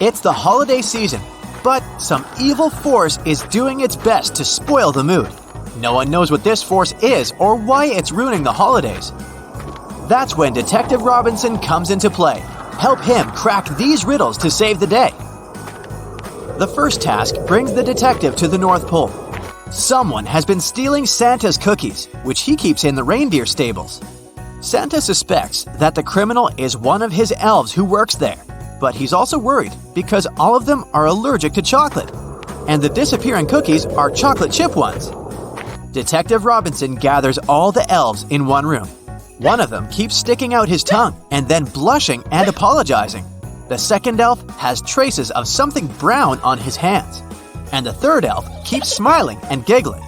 It's the holiday season, but some evil force is doing its best to spoil the mood. No one knows what this force is or why it's ruining the holidays. That's when Detective Robinson comes into play. Help him crack these riddles to save the day. The first task brings the detective to the North Pole. Someone has been stealing Santa's cookies, which he keeps in the reindeer stables. Santa suspects that the criminal is one of his elves who works there, but he's also worried because all of them are allergic to chocolate, and the disappearing cookies are chocolate chip ones. Detective Robinson gathers all the elves in one room. One of them keeps sticking out his tongue and then blushing and apologizing. The second elf has traces of something brown on his hands. And the third elf keeps smiling and giggling.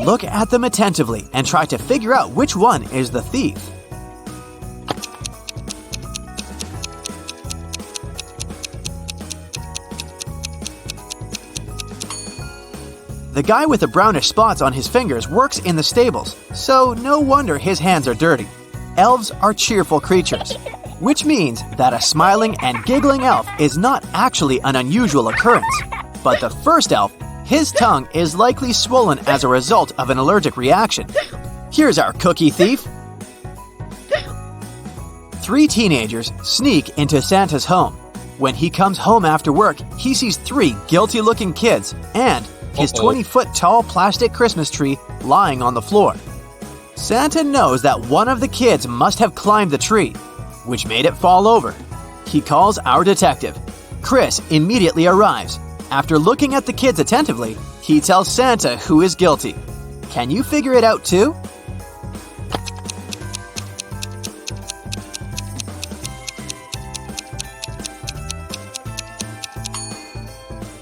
Look at them attentively and try to figure out which one is the thief. The guy with the brownish spots on his fingers works in the stables, so no wonder his hands are dirty. Elves are cheerful creatures, which means that a smiling and giggling elf is not actually an unusual occurrence. But the first elf, his tongue is likely swollen as a result of an allergic reaction. Here's our cookie thief. 3 teenagers sneak into Santa's home. When he comes home after work, he sees 3 guilty-looking kids and his 20-foot-tall plastic Christmas tree lying on the floor. Santa knows that one of the kids must have climbed the tree, which made it fall over. He calls our detective. Chris immediately arrives. After looking at the kids attentively, he tells Santa who is guilty. Can you figure it out too?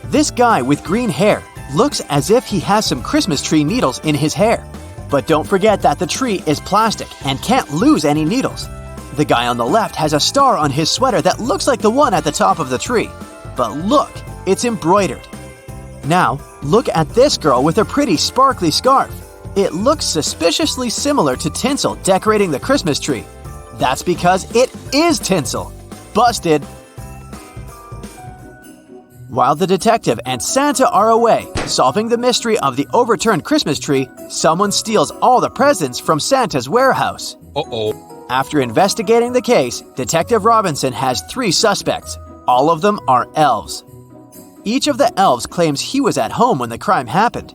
This guy with green hair looks as if he has some Christmas tree needles in his hair. But don't forget that the tree is plastic and can't lose any needles. The guy on the left has a star on his sweater that looks like the one at the top of the tree. But look, it's embroidered. Now, look at this girl with a pretty sparkly scarf. It looks suspiciously similar to tinsel decorating the Christmas tree. That's because it is tinsel. Busted! While the detective and Santa are away, solving the mystery of the overturned Christmas tree, someone steals all the presents from Santa's warehouse. After investigating the case, Detective Robinson has 3 suspects. All of them are elves. Each of the elves claims he was at home when the crime happened.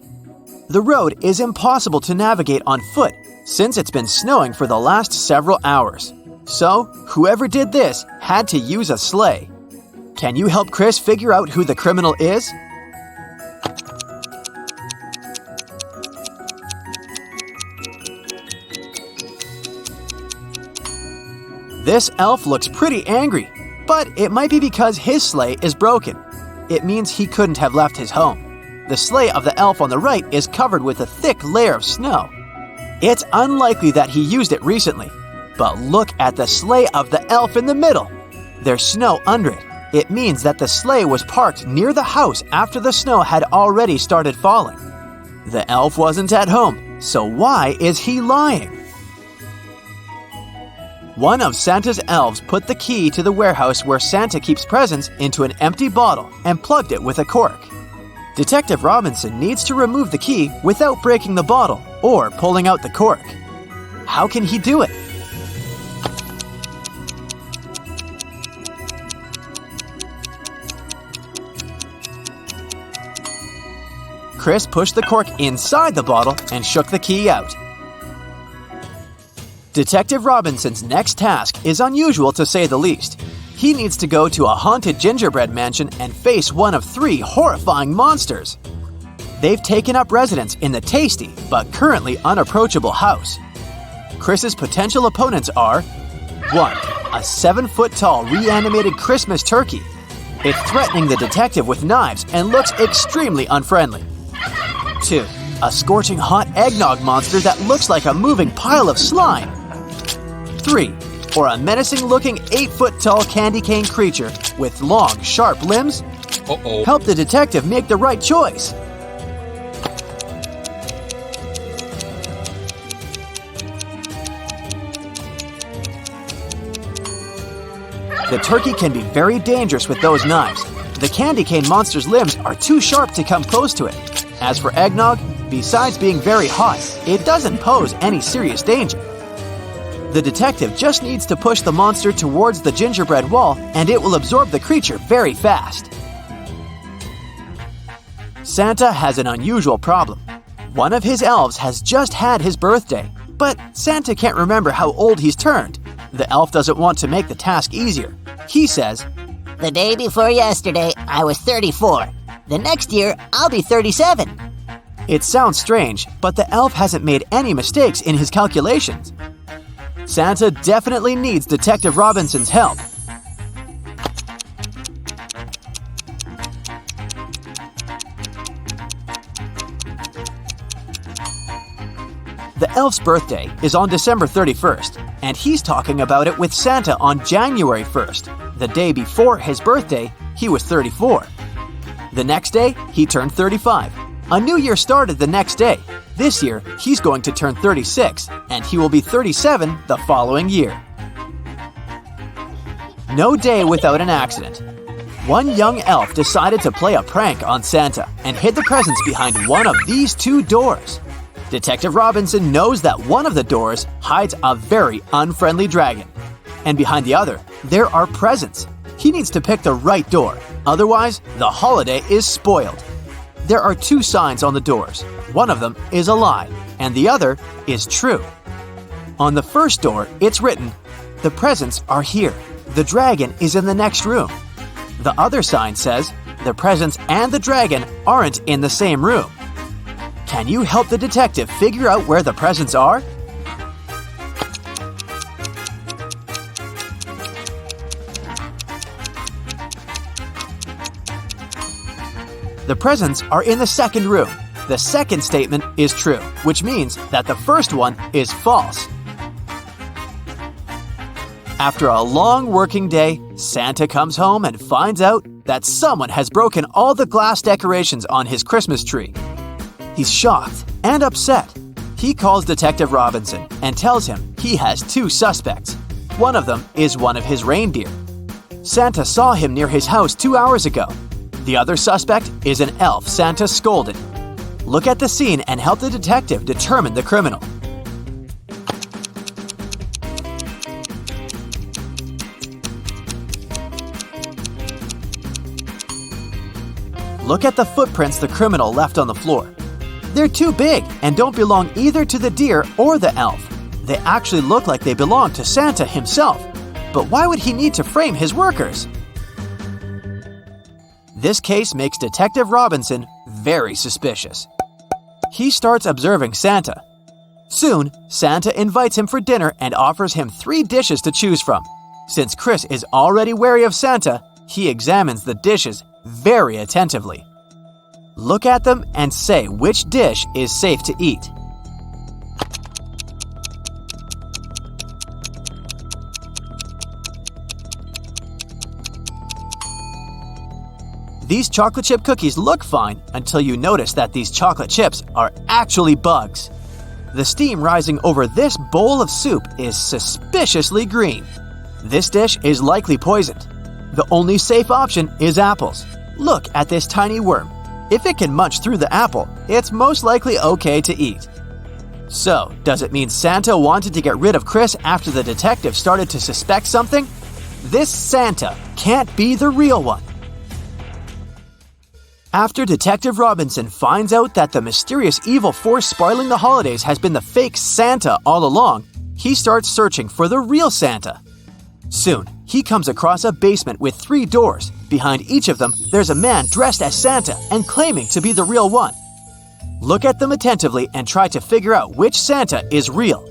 The road is impossible to navigate on foot since it's been snowing for the last several hours. So, whoever did this had to use a sleigh. Can you help Chris figure out who the criminal is? This elf looks pretty angry, but it might be because his sleigh is broken. It means he couldn't have left his home. The sleigh of the elf on the right is covered with a thick layer of snow. It's unlikely that he used it recently, but look at the sleigh of the elf in the middle. There's snow under it. It means that the sleigh was parked near the house after the snow had already started falling. The elf wasn't at home, so why is he lying? One of Santa's elves put the key to the warehouse where Santa keeps presents into an empty bottle and plugged it with a cork. Detective Robinson needs to remove the key without breaking the bottle or pulling out the cork. How can he do it? Chris pushed the cork inside the bottle and shook the key out. Detective Robinson's next task is unusual to say the least. He needs to go to a haunted gingerbread mansion and face one of 3 horrifying monsters. They've taken up residence in the tasty but currently unapproachable house. Chris's potential opponents are 1. A 7-foot-tall reanimated Christmas turkey. It's threatening the detective with knives and looks extremely unfriendly. 2. A scorching hot eggnog monster that looks like a moving pile of slime. 3. Or a menacing-looking 8-foot-tall candy cane creature with long, sharp limbs? Help the detective make the right choice. The turkey can be very dangerous with those knives. The candy cane monster's limbs are too sharp to come close to it. As for eggnog, besides being very hot, it doesn't pose any serious danger. The detective just needs to push the monster towards the gingerbread wall and it will absorb the creature very fast. Santa has an unusual problem. One of his elves has just had his birthday, but Santa can't remember how old he's turned. The elf doesn't want to make the task easier. He says, "The day before yesterday, I was 34. The next year, I'll be 37. It sounds strange, but the elf hasn't made any mistakes in his calculations. Santa definitely needs Detective Robinson's help. The elf's birthday is on December 31st, and he's talking about it with Santa on January 1st. The day before his birthday, he was 34. The next day, he turned 35. A new year started the next day. This year, he's going to turn 36, and he will be 37 the following year. No day without an accident. One young elf decided to play a prank on Santa and hid the presents behind one of these two doors. Detective Robinson knows that one of the doors hides a very unfriendly dragon, and behind the other, there are presents. He needs to pick the right door, otherwise the holiday is spoiled. There are two signs on the doors. One of them is a lie, and the other is true. On the first door, it's written, "The presents are here. The dragon is in the next room." The other sign says, "The presents and the dragon aren't in the same room." Can you help the detective figure out where the presents are? The presents are in the second room. The second statement is true, which means that the first one is false. After a long working day, Santa comes home and finds out that someone has broken all the glass decorations on his Christmas tree. He's shocked and upset. He calls Detective Robinson and tells him he has two suspects. One of them is one of his reindeer. Santa saw him near his house 2 hours ago. The other suspect is an elf Santa scolded. Look at the scene and help the detective determine the criminal. Look at the footprints the criminal left on the floor. They're too big and don't belong either to the deer or the elf. They actually look like they belong to Santa himself. But why would he need to frame his workers? This case makes Detective Robinson very suspicious. He starts observing Santa. Soon, Santa invites him for dinner and offers him 3 dishes to choose from. Since Chris is already wary of Santa, he examines the dishes very attentively. Look at them and say which dish is safe to eat. These chocolate chip cookies look fine until you notice that these chocolate chips are actually bugs. The steam rising over this bowl of soup is suspiciously green. This dish is likely poisoned. The only safe option is apples. Look at this tiny worm. If it can munch through the apple, it's most likely okay to eat. So, does it mean Santa wanted to get rid of Chris after the detective started to suspect something? This Santa can't be the real one. After Detective Robinson finds out that the mysterious evil force spoiling the holidays has been the fake Santa all along, he starts searching for the real Santa. Soon, he comes across a basement with 3 doors. Behind each of them, there's a man dressed as Santa and claiming to be the real one. Look at them attentively and try to figure out which Santa is real.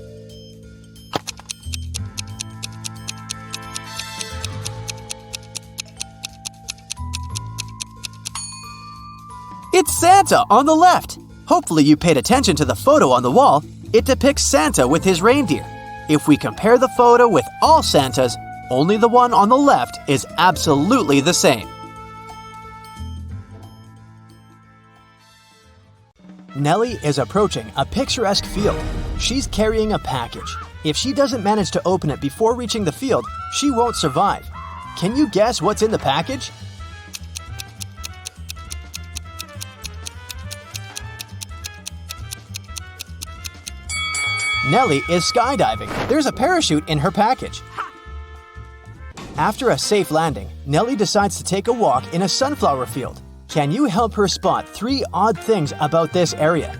It's Santa on the left. Hopefully you paid attention to the photo on the wall. It depicts Santa with his reindeer. If we compare the photo with all Santas, only the one on the left is absolutely the same. Nelly is approaching a picturesque field. She's carrying a package. If she doesn't manage to open it before reaching the field, she won't survive. Can you guess what's in the package? Nelly is skydiving. There's a parachute in her package. After a safe landing, Nelly decides to take a walk in a sunflower field. Can you help her spot 3 odd things about this area?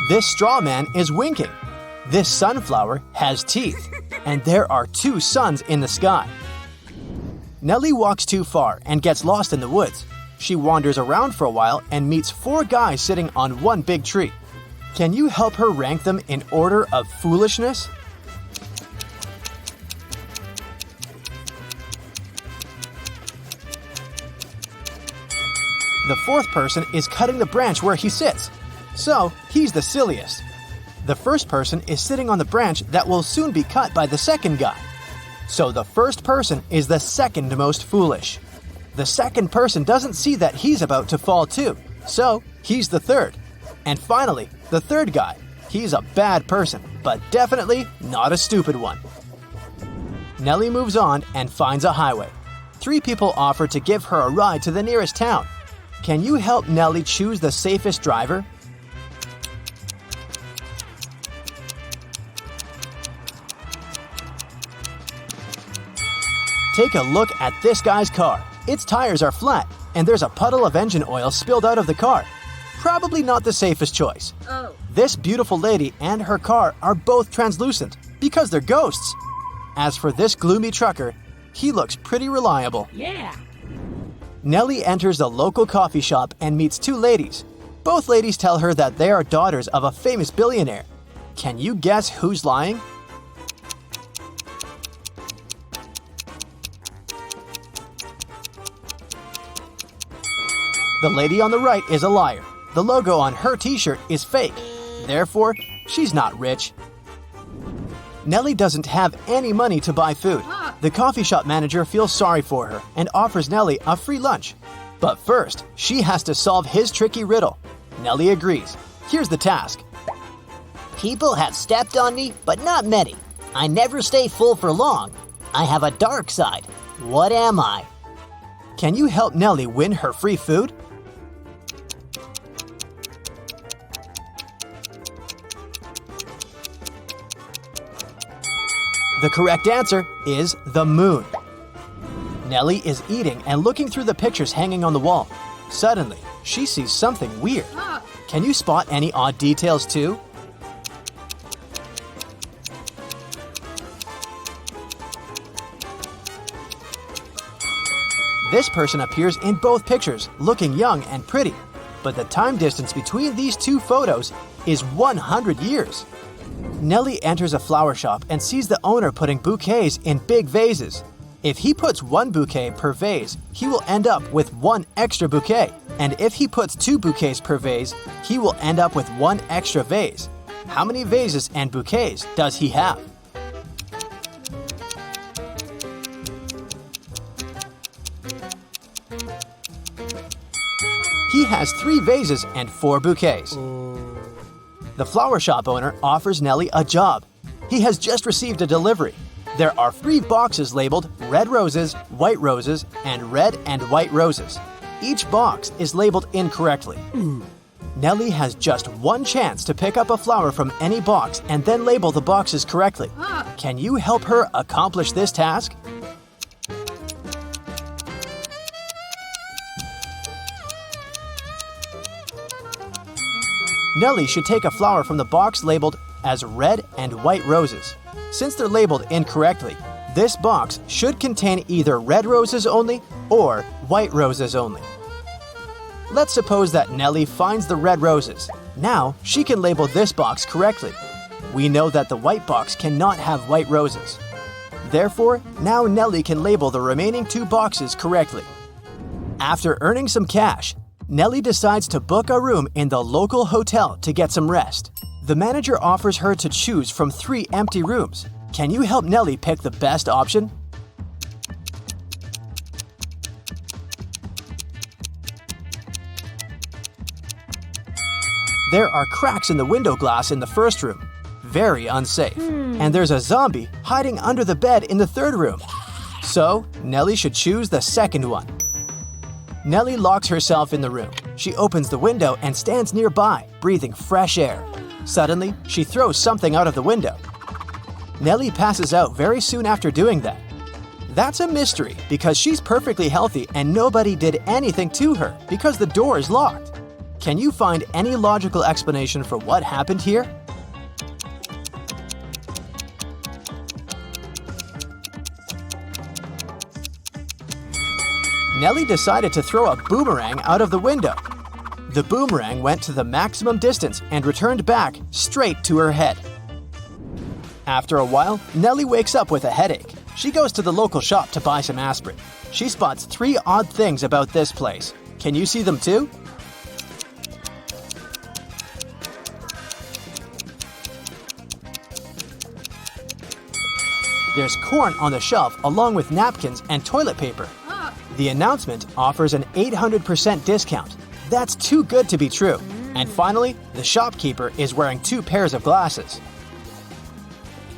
This straw man is winking. This sunflower has teeth, and there are 2 suns in the sky. Nelly walks too far and gets lost in the woods. She wanders around for a while and meets 4 guys sitting on one big tree. Can you help her rank them in order of foolishness? The 4th person is cutting the branch where he sits, so he's the silliest. The 1st person is sitting on the branch that will soon be cut by the 2nd guy. So the 1st person is the 2nd most foolish. The 2nd person doesn't see that he's about to fall too, so he's the 3rd. And finally, the 3rd guy. He's a bad person, but definitely not a stupid one. Nelly moves on and finds a highway. 3 people offer to give her a ride to the nearest town. Can you help Nelly choose the safest driver? Take a look at this guy's car. Its tires are flat, and there's a puddle of engine oil spilled out of the car. Probably not the safest choice. Oh. This beautiful lady and her car are both translucent because they're ghosts. As for this gloomy trucker, he looks pretty reliable. Yeah. Nelly enters a local coffee shop and meets 2 ladies. Both ladies tell her that they are daughters of a famous billionaire. Can you guess who's lying? The lady on the right is a liar. The logo on her t-shirt is fake. Therefore, she's not rich. Nelly doesn't have any money to buy food. The coffee shop manager feels sorry for her and offers Nelly a free lunch. But first, she has to solve his tricky riddle. Nelly agrees. Here's the task. People have stepped on me, but not many. I never stay full for long. I have a dark side. What am I? Can you help Nelly win her free food? The correct answer is the moon. Nelly is eating and looking through the pictures hanging on the wall. Suddenly, she sees something weird. Can you spot any odd details too? This person appears in both pictures, looking young and pretty. But the time distance between these 2 photos is 100 years. Nelly enters a flower shop and sees the owner putting bouquets in big vases. If he puts 1 bouquet per vase, he will end up with 1 extra bouquet. And if he puts 2 bouquets per vase, he will end up with 1 extra vase. How many vases and bouquets does he have? He has 3 vases and 4 bouquets. The flower shop owner offers Nelly a job. He has just received a delivery. There are 3 boxes labeled red roses, white roses, and red and white roses. Each box is labeled incorrectly. Nelly has just 1 chance to pick up a flower from any box and then label the boxes correctly. Can you help her accomplish this task? Nelly should take a flower from the box labeled as red and white roses. Since they're labeled incorrectly, this box should contain either red roses only or white roses only. Let's suppose that Nelly finds the red roses. Now she can label this box correctly. We know that the white box cannot have white roses. Therefore, now Nelly can label the remaining 2 boxes correctly. After earning some cash, Nelly decides to book a room in the local hotel to get some rest. The manager offers her to choose from 3 empty rooms. Can you help Nelly pick the best option? There are cracks in the window glass in the first room. Very unsafe. And there's a zombie hiding under the bed in the third room. So, Nelly should choose the second one. Nelly locks herself in the room. She opens the window and stands nearby, breathing fresh air. Suddenly, she throws something out of the window. Nelly passes out very soon after doing that. That's a mystery because she's perfectly healthy and nobody did anything to her because the door is locked. Can you find any logical explanation for what happened here? Nelly decided to throw a boomerang out of the window. The boomerang went to the maximum distance and returned back straight to her head. After a while, Nelly wakes up with a headache. She goes to the local shop to buy some aspirin. She spots 3 odd things about this place. Can you see them too? There's corn on the shelf along with napkins and toilet paper. The announcement offers an 800% discount. That's too good to be true. And finally, the shopkeeper is wearing 2 pairs of glasses.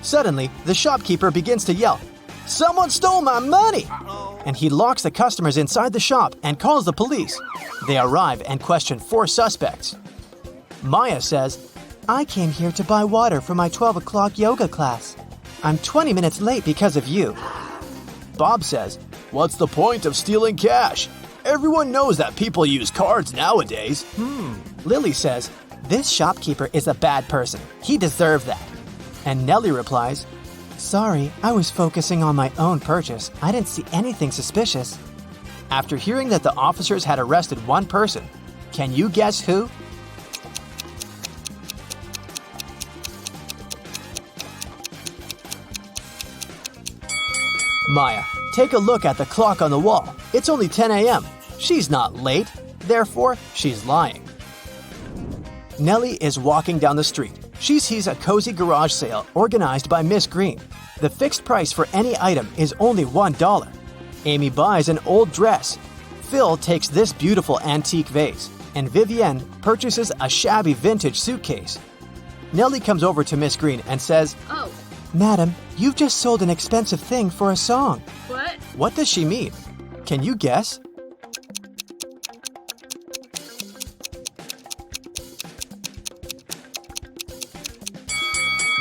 Suddenly, the shopkeeper begins to yell, "Someone stole my money!" And he locks the customers inside the shop and calls the police. They arrive and question 4 suspects. Maya says, "I came here to buy water for my 12 o'clock yoga class. I'm 20 minutes late because of you." Bob says, "What's the point of stealing cash? Everyone knows that people use cards nowadays." Lily says, "This shopkeeper is a bad person. He deserved that." And Nelly replies, "Sorry, I was focusing on my own purchase. I didn't see anything suspicious." After hearing that the officers had arrested one person, can you guess who? Maya, take a look at the clock on the wall. It's only 10 a.m. She's not late, therefore she's lying. Nelly is walking down the street. She sees a cozy garage sale organized by Miss Green. The fixed price for any item is only $1. Amy buys an old dress. Phil takes this beautiful antique vase, and Vivienne purchases a shabby vintage suitcase. Nelly comes over to Miss Green and says, "Oh, "Madam, you've just sold an expensive thing for a song." what? What does she mean? Can you guess?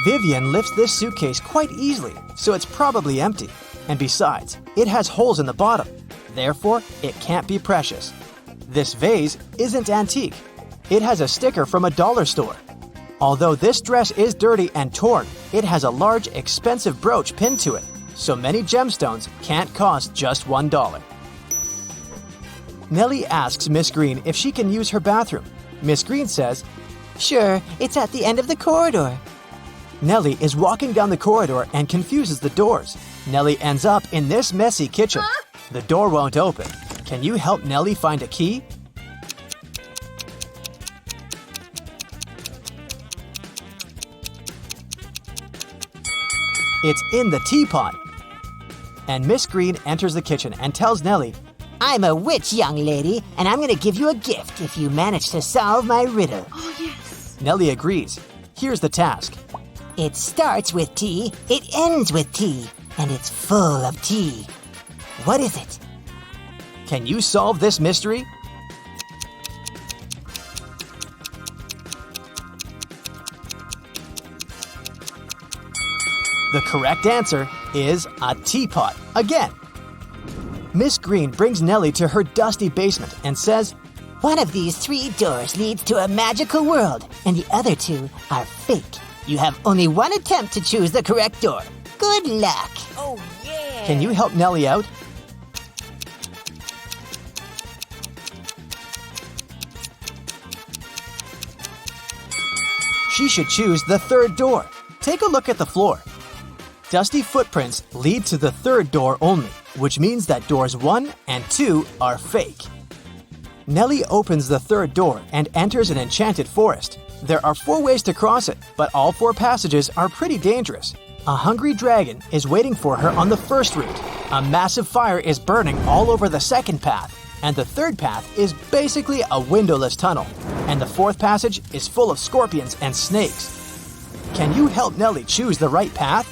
Vivian lifts this suitcase quite easily, so it's probably empty. And besides, it has holes in the bottom. Therefore, it can't be precious. This vase isn't antique. It has a sticker from a dollar store. Although this dress is dirty and torn, it has a large, expensive brooch pinned to it, so many gemstones can't cost just $1. Nelly asks Miss Green if she can use her bathroom. Miss Green says, "Sure, it's at the end of the corridor." Nelly is walking down the corridor and confuses the doors. Nelly ends up in this messy kitchen. The door won't open. Can you help Nelly find a key? It's in the teapot. And Miss Green enters the kitchen and tells Nelly, I'm a witch, young lady, and I'm gonna give you a gift if you manage to solve my riddle. Oh, yes. Nelly agrees. Here's the task. It starts with T, it ends with T, and it's full of tea. What is it? Can you solve this mystery? The correct answer is a teapot again. Miss Green brings Nelly to her dusty basement and says, One of these 3 doors leads to a magical world, and the other 2 are fake. You have only one attempt to choose the correct door. Good luck. Oh, yeah. Can you help Nelly out? She should choose the 3rd door. Take a look at the floor. Dusty footprints lead to the 3rd door only, which means that doors 1 and 2 are fake. Nelly opens the 3rd door and enters an enchanted forest. There are 4 ways to cross it, but all 4 passages are pretty dangerous. A hungry dragon is waiting for her on the first route. A massive fire is burning all over the second path. And the third path is basically a windowless tunnel. and the fourth passage is full of scorpions and snakes. Can you help Nelly choose the right path?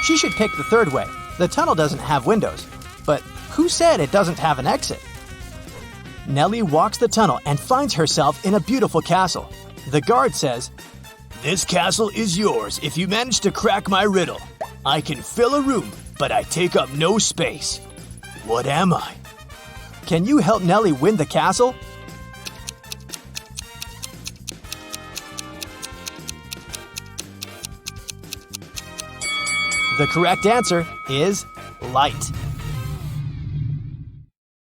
She should pick the third way. The tunnel doesn't have windows. But who said it doesn't have an exit? Nelly walks the tunnel and finds herself in a beautiful castle. The guard says, "This castle is yours if you manage to crack my riddle. I can fill a room, but I take up no space. What am I?" Can you help Nelly win the castle? The correct answer is light.